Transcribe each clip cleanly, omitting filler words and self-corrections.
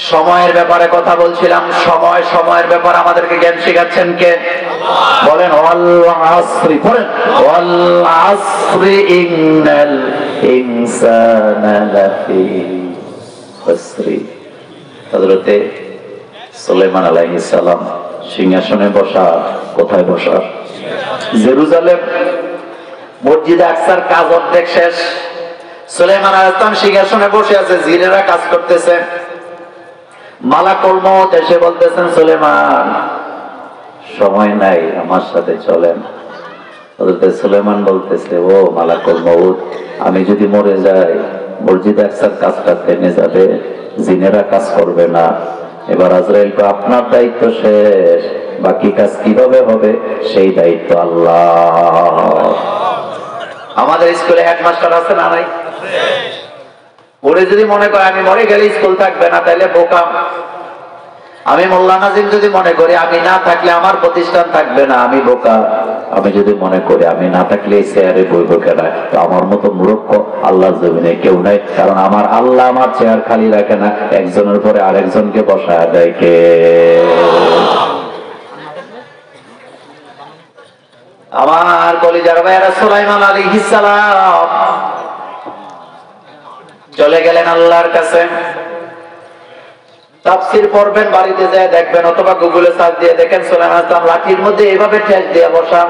সময়ের ব্যাপারে কথা বলছিলাম। সময়ের ব্যাপারে আমাদেরকে জ্ঞান শেখাচ্ছেন কে? বলেন ওয়াল আসরি, বলেন ওয়াল আসরি ইন্নাল ইনসানা লাফি খুসরি। হযরতে সুলাইমান আলাইহিস সালাম সিংহাসনে বসা, কোথায় বসা? জেরুজালেম। মসজিদে আকসার কাজ অর্ধেক শেষ। সুলাইমান আলাইহিস সালাম সিংহাসনে বসে আছে, জিনেরা কাজ করতেছে। মালাকুল মউত এসে বলতেছেন, সুলাইমান সময় নাই, আমার সাথে চলেন। হযরত সুলাইমান বলতেছে, ও মালাকুল মউত, আমি যদি মরে যাই মসজিদে আকসার কাজটা থেমে যাবে, জিনেরা কাজ করবে না। এবার আজরাইল কো আপনার দায়িত্ব শেষ, বাকি কাজ কিভাবে হবে সেই দায়িত্ব আল্লাহ। আমাদের স্কুলে হেডমাস্টার আছে না নাই? ওরে যদি মনে করে আমি মরে গেলে স্কুল থাকবে না, তাহলে বোকা। আমি মোল্লা নাজিম যদি মনে করি আমি না থাকলে আমার প্রতিষ্ঠান থাকবে না, আমি বোকা। আমি যদি মনে করি আমি না থাকলে এই চেয়ারে বইব কেনা, তো আমার মতো মূর্খ আল্লাহর জমিনে কেউ নাই। কারণ আমার আল্লাহ আমার চেয়ার খালি রাখে না, একজনের পরে আরেকজনকে বসায় দেয় কে? আমার কলিজার ভাইয়েরা, সুলাইমান আলাইহিস সালাম চলে গেলেন আল্লাহর কাছে। তাফসীর পড়বেন, বাড়িতে যায় দেখবেন, অথবা গুগলে সার্চ দিয়ে দেখেন সুলাইমান আলাইহিস সালাম লাঠির মধ্যে এইভাবে ঠেস দিয়ে বসা।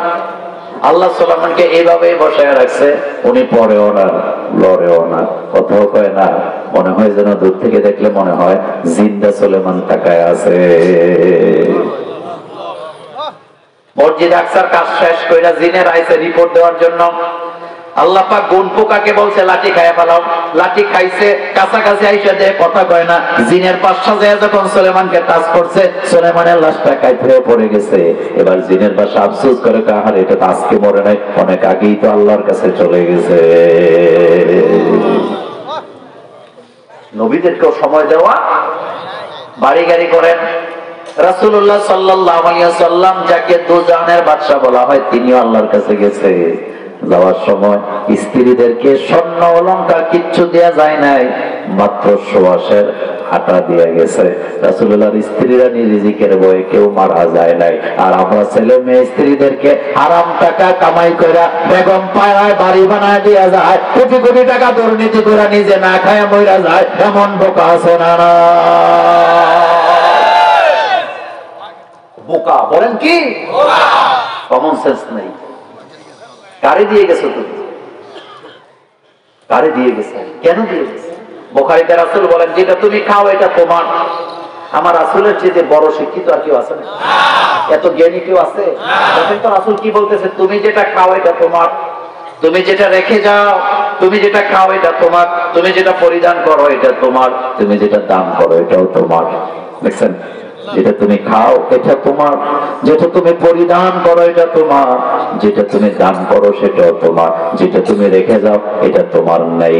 আল্লাহ সুলাইমানকে এইভাবেই বসায় রাখছে। উনি পড়েও না, লড়েও না, কথাও কয় না। মনে হয় যেন দূর থেকে দেখলে মনে হয় জিন্দা সুলাইমান তাকায় আছে। মসজিদ আকসার কাজ শেষ কইরা জিনের আইছে রিপোর্ট দেওয়ার জন্য। আল্লাহ পাক গুণ পোকাকে বলছে লাঠি খাইয়া ফেলাও। লাঠি খাইছে, কাছাকাছি আইসা দেয়, কথা কয় না। জিনের পাশা যায় যখন সুলাইমানকে টাচ করছে, সুলাইমানের লাশটা কাইতে পড়ে গেছে। এবার জিনের পাশা আফসোস করে, কাহার এটা তো আজকে মরে নাই, অনেক আগেই তো আল্লাহর কাছে চলে গেছে। নবীদেরকেও সময় দেওয়া। বাড়ি গাড়ি করেন। রাসূলুল্লাহ সাল্লাল্লাহু আলাইহি ওয়াসাল্লাম যাকে দুজাহানের বাদশা বলা হয়, তিনিও আল্লাহর কাছে গেছে। যাওয়ার সময় স্ত্রীদেরকে স্বর্ণ অলংকার কিচ্ছু দেয়া যায় নাই, মাত্র সুবাসের আটা দিয়ে গেছে। রাসূলুল্লাহর স্ত্রীরা রিজিকের বয়ে কেউ মারা যায় নাই। আর আমরা ছেলে মেয়ে স্ত্রীদেরকে হারাম টাকা কামাই কইরা বেগম পাড়ায় বাড়ি বানায় দিয়া যায়, কোটি কোটি টাকা দুর্নীতি করে নিজে না খায় মইরা যায়, এমন বোকা আছে না? বোকা বলেন কি? কমন সেন্স নেই। কারে দিয়ে গেছো তুমি? কারে দিয়ে গেছে? কেন দিয়ে গেছে? বুখারীতে রাসূল বলেন, যেটা তুমি খাও এটা তোমার। আমার রাসূলের চেয়ে বড় শিক্ষিত আর কেউ আছে না? এত জ্ঞানী কেউ আছে? তখন তো রাসূল কি বলতেছে, তুমি যেটা খাও এটা তোমার, তুমি যেটা রেখে যাও, তুমি যেটা খাও এটা তোমার, তুমি যেটা পরিধান করো এটা তোমার, তুমি যেটা দান করো এটাও তোমার। দেখছেন, যেটা তুমি খাও এটা তোমার, যেটা তুমি পরিধান করো এটা তোমার, যেটা তুমি দান করো সেটাও তোমার, যেটা তুমি রেখে যাও এটা তোমার নাই,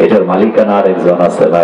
এটার মালিকানা আরেকজন আছে না?